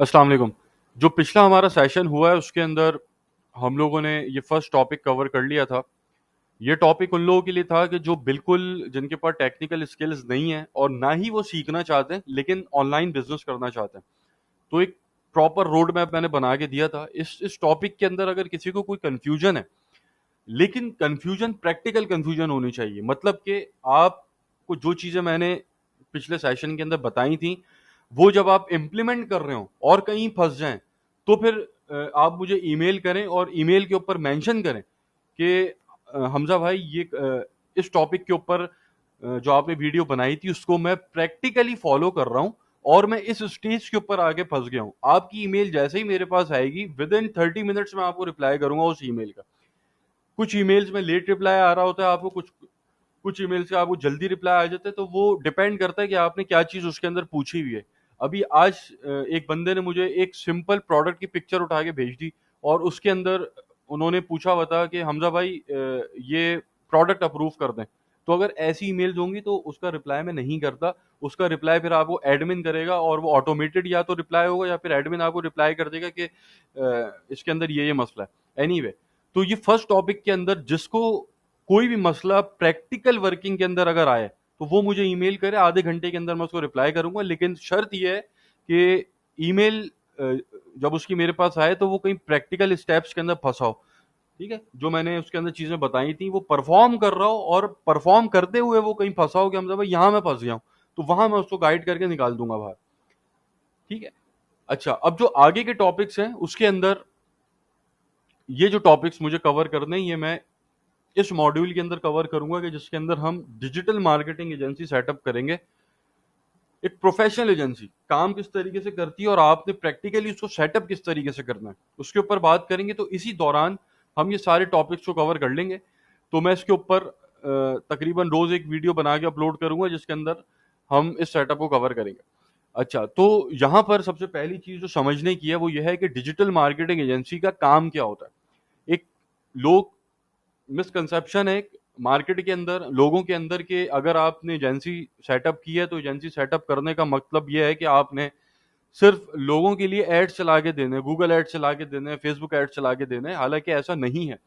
अस्सलाम वालेकुम। जो पिछला हमारा सेशन हुआ है उसके अंदर हम लोगों ने ये फर्स्ट टॉपिक कवर कर लिया था। ये टॉपिक उन लोगों के लिए था कि जो बिल्कुल जिनके पास टेक्निकल स्किल्स नहीं है और ना ही वो सीखना चाहते हैं लेकिन ऑनलाइन बिजनेस करना चाहते हैं। तो एक प्रॉपर रोड मैप मैंने बना के दिया था। इस टॉपिक के अंदर अगर किसी को कोई कंफ्यूजन है, लेकिन कंफ्यूजन प्रैक्टिकल कंफ्यूजन होनी चाहिए, मतलब कि आपको जो चीजें मैंने पिछले सेशन के अंदर बताई थी वो जब आप इम्प्लीमेंट कर रहे हो और कहीं फंस जाएं तो फिर आप मुझे ईमेल करें और ईमेल के ऊपर मेंशन करें कि हमजा भाई ये इस टॉपिक के ऊपर जो आपने वीडियो बनाई थी उसको मैं प्रैक्टिकली फॉलो कर रहा हूं और मैं इस स्टेज के ऊपर आगे फंस गया हूं। आपकी ईमेल जैसे ही मेरे पास आएगी विद इन 30 मिनट्स में आपको रिप्लाई करूंगा उस ईमेल का। कुछ ईमेल्स में लेट रिप्लाई आ रहा होता है आपको, कुछ कुछ ईमेल्स का आपको जल्दी रिप्लाई आ जाता है, तो वो डिपेंड करता है कि आपने क्या चीज उसके अंदर पूछी हुई है। अभी आज एक बंदे ने मुझे एक सिंपल प्रोडक्ट की पिक्चर उठा के भेज दी और उसके अंदर उन्होंने पूछा हुआ था कि हमजा भाई ये प्रोडक्ट अप्रूव कर दें। तो अगर ऐसी ईमेल्स होंगी तो उसका रिप्लाई मैं नहीं करता। उसका रिप्लाई फिर आपको एडमिन करेगा और वो ऑटोमेटेड या तो रिप्लाई होगा या फिर एडमिन आपको रिप्लाई कर देगा कि इसके अंदर ये मसला है। एनीवे, तो ये फर्स्ट टॉपिक के अंदर जिसको कोई भी मसला प्रैक्टिकल वर्किंग के अंदर अगर आए तो वो मुझे ईमेल करे, आधे घंटे के अंदर मैं उसको रिप्लाई करूंगा। लेकिन शर्त ये है कि ईमेल जब उसकी मेरे पास आए तो वो कहीं प्रैक्टिकल स्टेप्स के अंदर फंसा हो। ठीक है, जो मैंने उसके अंदर चीजें बताई थी वो परफॉर्म कर रहा हो और परफॉर्म करते हुए वो कहीं फंसा हो कि हम भाई यहाँ मैं फंस गया हूँ, तो वहां मैं उसको गाइड करके निकाल दूंगा बाहर। ठीक है। अच्छा, अब जो आगे के टॉपिक्स हैं उसके अंदर ये जो टॉपिक्स मुझे कवर करने हैं ये मैं इस मॉड्यूल के अंदर कवर करूंगा कि जिसके अंदर हम डिजिटल मार्केटिंग एजेंसी सेटअप करेंगे। एक प्रोफेशनल एजेंसी काम किस तरीके से करती है और आपने प्रैक्टिकली उसको सेटअप किस तरीके से करना है उसके ऊपर बात करेंगे। तो इसी दौरान हम ये सारे टॉपिक्स को कवर कर लेंगे। तो मैं इसके ऊपर तकरीबन रोज एक वीडियो बना के अपलोड करूंगा जिसके अंदर हम इस सेटअप को कवर करेंगे। अच्छा, तो यहाँ पर सबसे पहली चीज जो समझने की है वो यह है कि डिजिटल मार्केटिंग एजेंसी का काम क्या होता है। एक लोग मिसकंसेप्शन है मार्केट के अंदर, लोगों के अंदर, कि अगर आपने एजेंसी सेटअप की है तो एजेंसी सेटअप करने का मतलब यह है कि आपने सिर्फ लोगों के लिए एड्स चला के देने, गूगल एड्स चला के देने, फेसबुक एड्स चला के देने। हालांकि ऐसा नहीं है।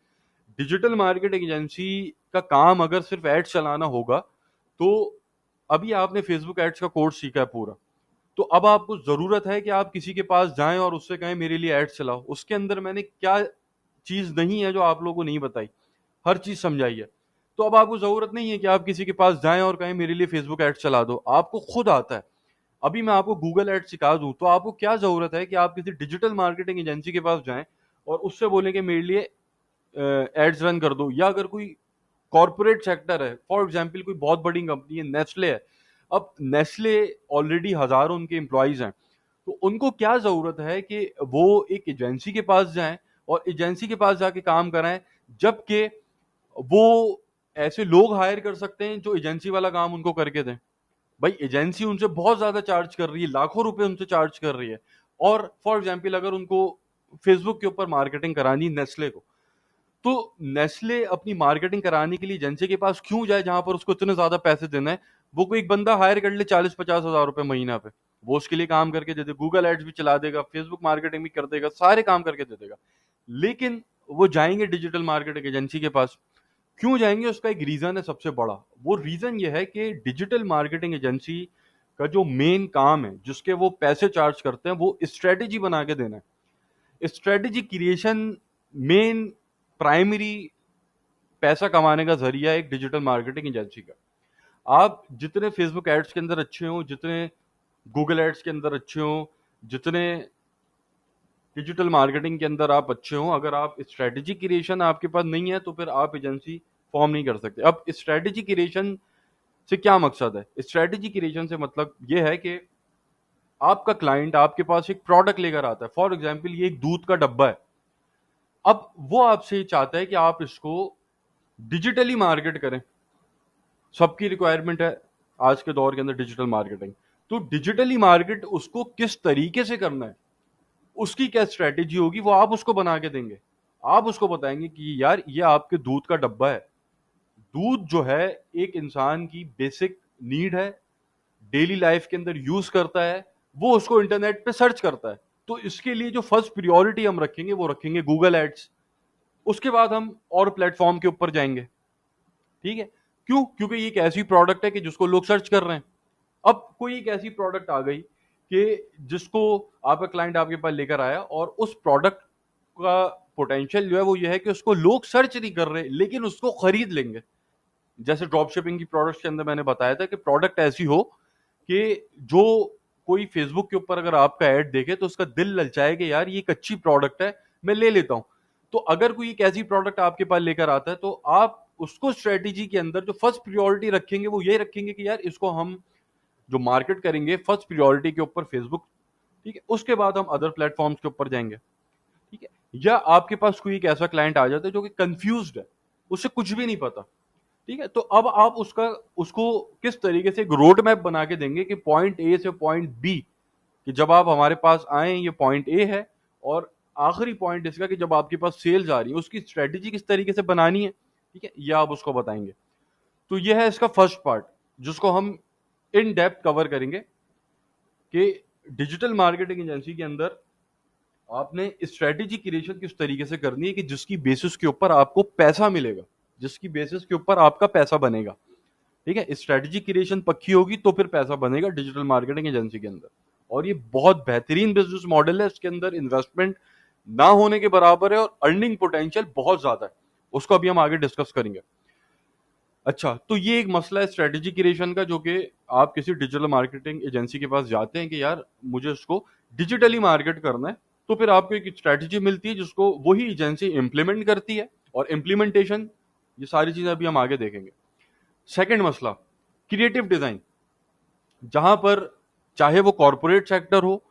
डिजिटल मार्केटिंग एजेंसी का काम अगर सिर्फ एड्स चलाना होगा तो अभी आपने फेसबुक एड्स का कोर्स सीखा है पूरा, तो अब आपको जरूरत है कि आप किसी के पास जाएं और उससे कहें मेरे लिए एड्स चलाओ। उसके अंदर मैंने क्या चीज नहीं है जो आप लोगों को नहीं बताई, हर चीज समझाई है। तो अब आपको जरूरत नहीं है कि आप किसी के पास जाएं और कहें मेरे लिए फेसबुक एड्स चला दो, आपको खुद आता है। अभी मैं आपको गूगल एड्स सिखा दूं तो आपको क्या जरूरत है कि आप किसी डिजिटल मार्केटिंग एजेंसी के पास जाएं और उससे बोलें कि मेरे लिए एड्स रन कर दो। या अगर कोई कॉर्पोरेट सेक्टर है, फॉर एग्जाम्पल कोई बहुत बड़ी कंपनी है, नेस्ले है। अब नेस्ले ऑलरेडी हजारों उनके एम्प्लॉयज हैं, तो उनको क्या जरूरत है कि वो एक एजेंसी के पास जाएं और एजेंसी के पास जाके काम कराएं, जबकि वो ऐसे लोग हायर कर सकते हैं जो एजेंसी वाला काम उनको करके दें। भाई एजेंसी उनसे बहुत ज्यादा चार्ज कर रही है, लाखों रुपए उनसे चार्ज कर रही है। और फॉर एग्जाम्पल अगर उनको फेसबुक के ऊपर मार्केटिंग करानी नेस्ले को, तो नेस्ले अपनी मार्केटिंग कराने के लिए एजेंसी के पास क्यों जाए जहां पर उसको इतने ज्यादा पैसे देना है। वो कोई एक बंदा हायर कर ले 40-50 हजार रुपए महीना पे, वो उसके लिए काम करके दे दे, गूगल एड्स भी चला देगा, फेसबुक मार्केटिंग भी कर देगा, सारे काम करके दे देगा। लेकिन वो जाएंगे डिजिटल मार्केटिंग एजेंसी के पास, क्यों जाएंगे? उसका एक रीजन है सबसे बड़ा। वो रीजन ये है कि डिजिटल मार्केटिंग एजेंसी का जो मेन काम है, जिसके वो पैसे चार्ज करते हैं, वो स्ट्रेटेजी बना के देना है, स्ट्रेटेजी क्रिएशन। मेन प्राइमरी पैसा कमाने का जरिया है एक डिजिटल मार्केटिंग एजेंसी का। आप जितने फेसबुक एड्स के अंदर अच्छे हो, जितने गूगल एड्स के अंदर अच्छे हो, जितने डिजिटल मार्केटिंग के अंदर आप अच्छे हो, अगर आप स्ट्रेटेजी क्रिएशन आपके पास नहीं है तो फिर आप एजेंसी फॉर्म नहीं कर सकते। अब स्ट्रेटेजी क्रिएशन से क्या मकसद है? स्ट्रेटेजी क्रिएशन से मतलब ये है कि आपका क्लाइंट आपके पास एक प्रोडक्ट लेकर आता है, फॉर एग्जाम्पल ये एक दूध का डब्बा है। अब वो आपसे ये चाहता है कि आप इसको डिजिटली मार्केट करें। सबकी रिक्वायरमेंट है आज के दौर के अंदर डिजिटल मार्केटिंग। तो डिजिटली मार्केट उसको किस तरीके से करना है, उसकी क्या स्ट्रेटेजी होगी, वो आप उसको बना के देंगे। आप उसको बताएंगे कि यार ये आपके दूध का डब्बा है। दूध जो है एक इंसान की बेसिक नीड है, डेली लाइफ के अंदर यूज करता है, वो उसको इंटरनेट पे सर्च करता है। तो इसके लिए जो फर्स्ट प्रियोरिटी हम रखेंगे वो रखेंगे गूगल एड्स। उसके बाद हम और प्लेटफॉर्म के ऊपर जाएंगे। ठीक है, क्यों? क्योंकि ये एक ऐसी प्रोडक्ट है कि जिसको लोग सर्च कर रहे हैं। अब कोई एक ऐसी प्रोडक्ट आ गई कि जिसको आपका क्लाइंट आपके पास लेकर आया और उस प्रोडक्ट का पोटेंशियल जो है वो ये है कि उसको लोग सर्च नहीं कर रहे लेकिन उसको खरीद लेंगे। जैसे ड्रॉप शिपिंग की प्रोडक्ट्स के अंदर मैंने बताया था कि प्रोडक्ट ऐसी हो कि जो कोई फेसबुक के ऊपर अगर आपका ऐड देखे तो उसका दिल ललचाए कि यार ये एक अच्छी प्रोडक्ट है, मैं ले लेता हूं। तो अगर कोई एक ऐसी प्रोडक्ट आपके पास लेकर आता है तो आप उसको स्ट्रेटेजी के अंदर जो फर्स्ट प्रियोरिटी रखेंगे वो ये रखेंगे कि यार इसको हम जो मार्केट करेंगे फर्स्ट प्रियोरिटी के ऊपर फेसबुक। ठीक है, उसके बाद हम अदर प्लेटफॉर्म्स के ऊपर जाएंगे। ठीक है, या आपके पास कोई एक ऐसा क्लाइंट आ जाता है जो कि कंफ्यूज्ड है, उसे कुछ भी नहीं पता। ठीक है, तो अब आप उसको किस तरीके से एक रोड मैप बना के देंगे कि पॉइंट ए से पॉइंट बी, कि जब आप हमारे पास आए ये पॉइंट ए है और आखिरी पॉइंट इसका कि जब आपके पास सेल्स आ रही है उसकी स्ट्रेटेजी किस तरीके से बनानी है। ठीक है, ये आप उसको बताएंगे। तो ये है इसका फर्स्ट पार्ट जिसको हम इन डेप्थ कवर करेंगे कि डिजिटल मार्केटिंग एजेंसी के अंदर आपने स्ट्रेटेजी क्रिएशन किस तरीके से करनी है कि जिसकी बेसिस के ऊपर आपको पैसा मिलेगा, जिसकी बेसिस के ऊपर आपका पैसा बनेगा। ठीक है, स्ट्रेटेजी क्रिएशन पक्की होगी तो फिर पैसा बनेगा डिजिटल मार्केटिंग एजेंसी के अंदर। और ये बहुत बेहतरीन बिजनेस मॉडल है, इसके अंदर इन्वेस्टमेंट ना होने के बराबर है और अर्निंग पोटेंशियल बहुत ज्यादा है। उसको अभी हम आगे डिस्कस करेंगे। अच्छा, तो ये एक मसला है स्ट्रेटेजी क्रिएशन का, जो कि आप किसी डिजिटल मार्केटिंग एजेंसी के पास जाते हैं कि यार मुझे इसको डिजिटली मार्केट करना है, तो फिर आपको एक स्ट्रेटेजी मिलती है जिसको वही एजेंसी इंप्लीमेंट करती है। और इंप्लीमेंटेशन, ये सारी चीजें अभी हम आगे देखेंगे। सेकंड मसला, क्रिएटिव डिजाइन, जहां पर चाहे वो कॉरपोरेट सेक्टर हो,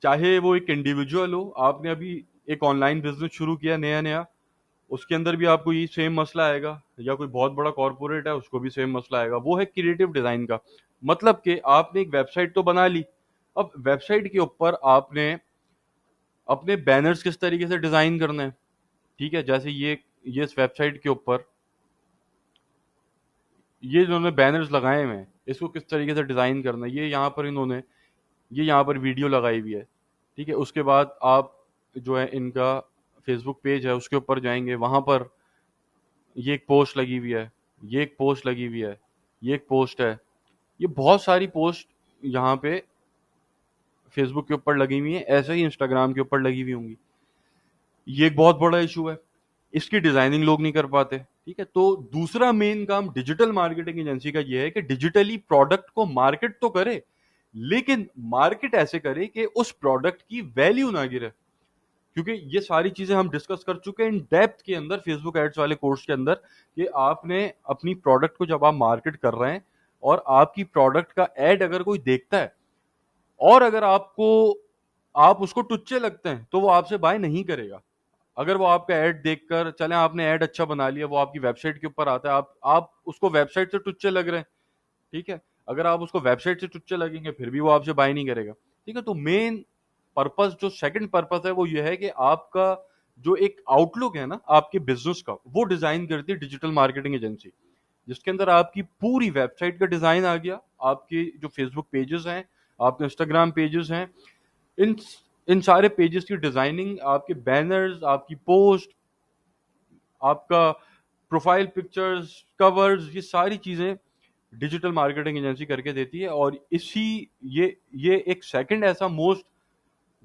चाहे वो एक इंडिविजुअल हो, आपने अभी एक ऑनलाइन बिजनेस शुरू किया नया नया, उसके अंदर भी आपको ये सेम मसला आएगा, या कोई बहुत बड़ा कॉरपोरेट है उसको भी सेम मसला आएगा। वो है क्रिएटिव डिजाइन का। मतलब कि आपने एक वेबसाइट तो बना ली, अब वेबसाइट के ऊपर आपने अपने बैनर्स किस तरीके से डिजाइन करना है। ठीक है, जैसे ये इस वेबसाइट के ऊपर ये इन्होंने बैनर्स लगाए हुए हैं, इसको किस तरीके से डिजाइन करना है। ये यहाँ पर इन्होंने ये यहाँ पर वीडियो लगाई हुई है। ठीक है, उसके बाद आप जो है इनका फेसबुक पेज है उसके ऊपर जाएंगे, वहां पर ये एक पोस्ट लगी हुई है, ये एक पोस्ट लगी हुई है, ये एक पोस्ट है, ये बहुत सारी पोस्ट यहाँ पे फेसबुक के ऊपर लगी हुई है, ऐसे ही इंस्टाग्राम के ऊपर लगी हुई होंगी। ये एक बहुत बड़ा इशू है, इसकी डिजाइनिंग लोग नहीं कर पाते। ठीक है, तो दूसरा मेन काम डिजिटल मार्केटिंग एजेंसी का ये है कि डिजिटली प्रोडक्ट को मार्केट तो करे, लेकिन मार्केट ऐसे करे कि उस प्रोडक्ट की वैल्यू ना गिरे। क्योंकि ये सारी चीजें हम डिस्कस कर चुके हैं इन डेप्थ के अंदर फेसबुक एड्स वाले कोर्स के अंदर, कि आपने अपनी प्रोडक्ट को जब आप मार्केट कर रहे हैं और आपकी प्रोडक्ट का एड अगर कोई देखता है और अगर आप उसको टुच्चे लगते हैं तो वो आपसे बाय नहीं करेगा। अगर वो आपका ऐड देखकर, चले आपने ऐड अच्छा बना लिया, वो आपकी वेबसाइट के ऊपर आता है, आप उसको वेबसाइट से टुच्चे लग रहे हैं। ठीक है, अगर आप उसको वेबसाइट से टुच्चे लगेंगे फिर भी वो आपसे बाय नहीं करेगा। ठीक है, तो मेन पर्पस, जो सेकंड पर्पस है वो ये है कि आपका जो एक आउटलुक है ना आपके बिजनेस का, वो डिजाइन करती है डिजिटल मार्केटिंग एजेंसी, जिसके अंदर आपकी पूरी वेबसाइट का डिजाइन आ गया, आपके जो फेसबुक पेजेस हैं, आपके इंस्टाग्राम पेजेस हैं, इन इन सारे पेजेस की डिजाइनिंग, आपके बैनर्स, आपकी पोस्ट, आपका प्रोफाइल पिक्चर्स, कवर्स, ये सारी चीजें डिजिटल मार्केटिंग एजेंसी करके देती है। और ये एक सेकंड ऐसा मोस्ट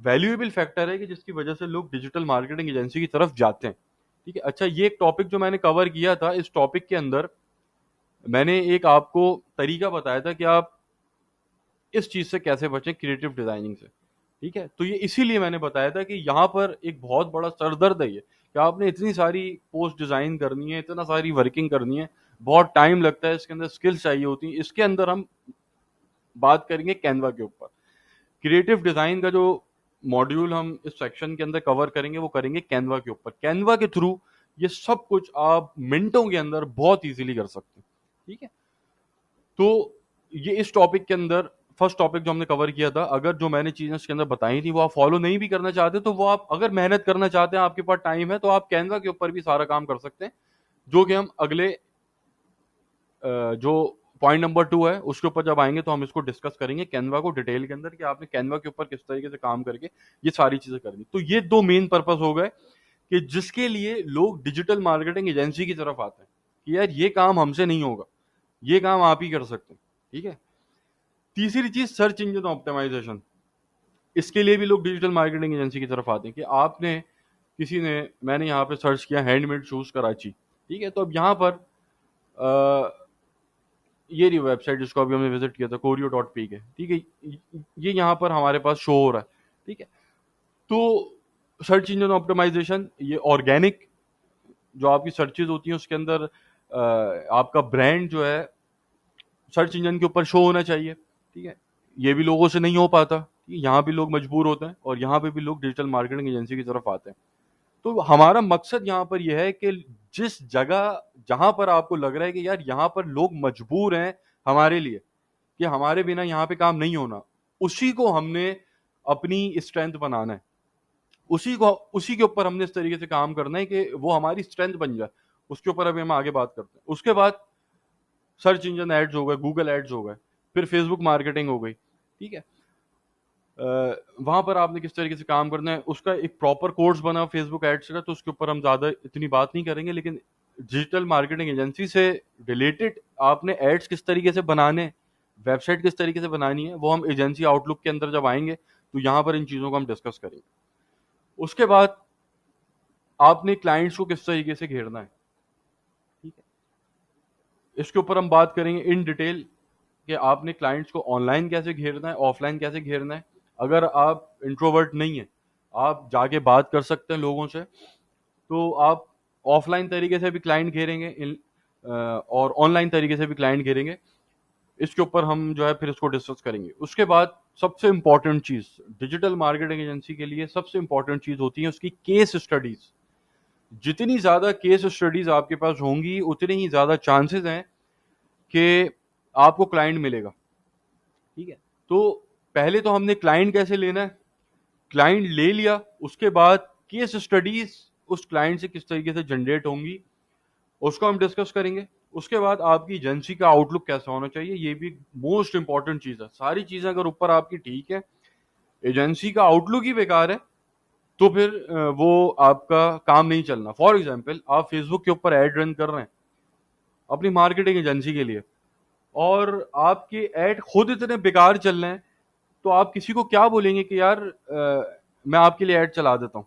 वैल्यूएबल फैक्टर है कि जिसकी वजह से लोग डिजिटल मार्केटिंग एजेंसी की तरफ जाते हैं। ठीक है, अच्छा, ये एक टॉपिक जो मैंने कवर किया था, इस टॉपिक के अंदर मैंने एक आपको तरीका बताया था कि आप इस चीज से कैसे बचें, क्रिएटिव डिजाइनिंग से। ठीक है, तो ये इसीलिए मैंने बताया था कि यहाँ पर एक बहुत बड़ा सरदर्द है ये, कि आपने इतनी सारी पोस्ट डिजाइन करनी है, इतना सारी वर्किंग करनी है, बहुत टाइम लगता है, इसके अंदर स्किल्स चाहिए होती हैं। इसके अंदर हम बात करेंगे कैनवा के ऊपर। क्रिएटिव डिजाइन का जो मॉड्यूल हम इस सेक्शन के अंदर कवर करेंगे वो करेंगे कैनवा के ऊपर। कैनवा के थ्रू ये सब कुछ आप मिनटों के अंदर बहुत इजीली कर सकते हैं। ठीक है, तो ये इस टॉपिक के अंदर फर्स्ट टॉपिक जो हमने कवर किया था। अगर जो मैंने चीजें इसके अंदर बताई थी वो आप फॉलो नहीं भी करना चाहते, तो वो आप अगर मेहनत करना चाहते हैं, आपके पास टाइम है, तो आप कैनवा के ऊपर भी सारा काम कर सकते हैं, जो कि हम अगले जो पॉइंट नंबर 2 है, उसके ऊपर जब आएंगे तो हम इसको डिस्कस करेंगे कैनवा को डिटेल के अंदर कि आपने कैनवा के ऊपर किस तरीके से काम करके ये सारी चीजें करनी। तो ये 2 मेन पर्पस हो गए कि जिसके लिए लोग डिजिटल मार्केटिंग एजेंसी की तरफ आते हैं कि यार ये काम हमसे नहीं होगा, ये काम आप ही कर सकते हैं। ठीक है। तीसरी चीज सर्च इंजन ऑप्टिमाइजेशन, इसके लिए भी लोग डिजिटल मार्केटिंग एजेंसी की तरफ आते हैं कि आपने किसी ने मैंने यहाँ पे सर्च किया हैंडमेड शूज कराची। ठीक है। तो अब यहाँ पर ये रही वेबसाइट जिसको अभी हमने विजिट किया था, कोरियो.पी के। ठीक है। ये यहाँ पर हमारे पास शो हो रहा है। ठीक है। तो सर्च इंजन ऑप्टिमाइजेशन, ये ऑर्गेनिक जो आपकी सर्चेज होती हैं उसके अंदर आपका ब्रांड जो है सर्च इंजन के ऊपर शो होना चाहिए। ठीक है। ये भी लोगों से नहीं हो पाता, यहाँ भी लोग मजबूर होते हैं और यहाँ पे भी लोग डिजिटल मार्केटिंग एजेंसी की तरफ आते हैं। तो हमारा मकसद यहाँ पर यह है कि जिस जगह जहां पर आपको लग रहा है कि यार यहाँ पर लोग मजबूर हैं हमारे लिए, कि हमारे बिना यहाँ पे काम नहीं होना, उसी को हमने अपनी स्ट्रेंथ बनाना है, उसी के ऊपर हमने इस तरीके से काम करना है कि वो हमारी स्ट्रेंथ बन जाए। उसके ऊपर अभी हम आगे बात करते हैं। उसके बाद सर्च इंजन एड्स हो गए, गूगल एड्स हो गए, फिर फेसबुक मार्केटिंग हो गई। ठीक है। वहां पर आपने किस तरीके से काम करना है, उसका एक प्रॉपर कोर्स बना फेसबुक एड्स का, तो उसके ऊपर हम ज्यादा इतनी बात नहीं करेंगे। लेकिन डिजिटल मार्केटिंग एजेंसी से रिलेटेड आपने एड्स किस तरीके से बनाने, वेबसाइट किस तरीके से बनानी है, वो हम एजेंसी आउटलुक के अंदर जब आएंगे तो यहाँ पर इन चीजों को हम डिस्कस करेंगे। उसके बाद आपने क्लाइंट्स को किस तरीके से घेरना है। ठीक है। इसके ऊपर हम बात करेंगे इन डिटेल कि आपने क्लाइंट्स को ऑनलाइन कैसे घेरना है, ऑफलाइन कैसे घेरना है। अगर आप इंट्रोवर्ट नहीं है, आप जाके बात कर सकते हैं लोगों से, तो आप ऑफलाइन तरीके से भी क्लाइंट घेरेंगे और ऑनलाइन तरीके से भी क्लाइंट घेरेंगे। इसके ऊपर हम जो है फिर इसको डिस्कस करेंगे। उसके बाद सबसे इंपॉर्टेंट चीज डिजिटल मार्केटिंग एजेंसी के लिए सबसे इंपॉर्टेंट चीज होती है उसकी केस स्टडीज। जितनी ज्यादा केस स्टडीज आपके पास होंगी उतने ही ज्यादा चांसेस हैं कि आपको क्लाइंट मिलेगा। ठीक है। तो पहले तो हमने क्लाइंट कैसे लेना है, क्लाइंट ले लिया, उसके बाद केस स्टडीज उस क्लाइंट से किस तरीके से जनरेट होंगी उसको हम डिस्कस करेंगे। उसके बाद आपकी एजेंसी का आउटलुक कैसा होना चाहिए, ये भी मोस्ट इंपॉर्टेंट चीज है। सारी चीजें अगर ऊपर आपकी ठीक है, एजेंसी का आउटलुक ही बेकार है, तो फिर वो आपका काम नहीं चलना। फॉर एग्जाम्पल, आप फेसबुक के ऊपर एड रन कर रहे हैं अपनी मार्केटिंग एजेंसी के लिए और आपके एड खुद इतने बेकार चल रहे हैं, तो आप किसी को क्या बोलेंगे कि यार मैं आपके लिए एड चला देता हूँ।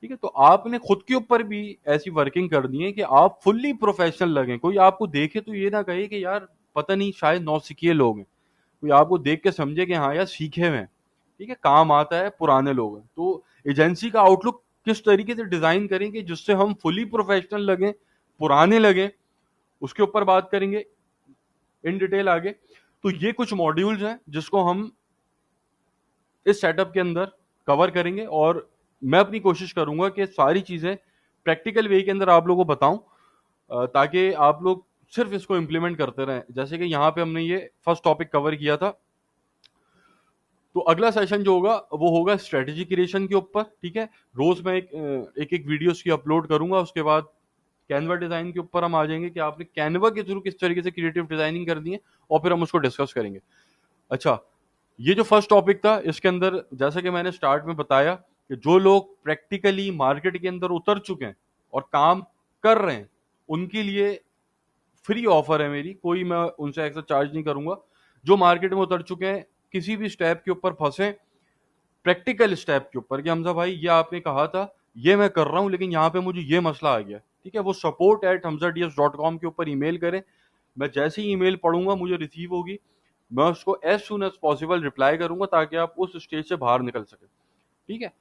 ठीक है। तो आपने खुद के ऊपर भी ऐसी वर्किंग करनी है कि आप फुल्ली प्रोफेशनल लगें। कोई आपको देखे तो ये ना कहे कि यार पता नहीं शायद नौसिखिए लोग हैं, कोई आपको देख के समझे कि हाँ यार सीखे हुए हैं। ठीक है। काम आता है, पुराने लोग हैं। तो एजेंसी का आउटलुक किस तरीके से डिजाइन करेंगे जिससे हम फुली प्रोफेशनल लगे, पुराने लगे, उसके ऊपर बात करेंगे इन डिटेल आगे। तो ये कुछ मॉड्यूल्स हैं जिसको हम इस सेटअप के अंदर कवर करेंगे और मैं अपनी कोशिश करूंगा कि सारी चीजें प्रैक्टिकल वे के अंदर आप लोगों को बताऊं, ताकि आप लोग सिर्फ इसको इम्प्लीमेंट करते रहें। जैसे कि यहाँ पे हमने ये फर्स्ट टॉपिक कवर किया था, तो अगला सेशन जो होगा वो होगा स्ट्रेटेजी क्रिएशन के ऊपर। ठीक है। रोज मैं एक वीडियोस की अपलोड करूंगा। उसके बाद कैनवा डिजाइन के ऊपर हम आ जाएंगे कि आपने कैनवा के थ्रू किस तरीके से क्रिएटिव डिजाइनिंग करनी है और फिर हम उसको डिस्कस करेंगे। अच्छा, ये जो फर्स्ट टॉपिक था इसके अंदर जैसा कि मैंने स्टार्ट में बताया कि जो लोग प्रैक्टिकली मार्केट के अंदर उतर चुके हैं और काम कर रहे हैं उनके लिए फ्री ऑफर है मेरी, कोई मैं उनसे एक्स्ट्रा चार्ज नहीं करूंगा। जो मार्केट में उतर चुके हैं, किसी भी स्टेप के ऊपर फंसे, प्रैक्टिकल स्टेप के ऊपर कि हमजा भाई ये आपने कहा था, ये मैं कर रहा हूं, लेकिन यहाँ पे मुझे ये मसला आ गया। ठीक है। वो support@hamzads.com के ऊपर ईमेल करें। मैं जैसे ही ईमेल पढ़ूंगा, मुझे रिसीव होगी, मैं उसको as soon as possible reply करूंगा ताकि आप उस स्टेज से बाहर निकल सके। ठीक है।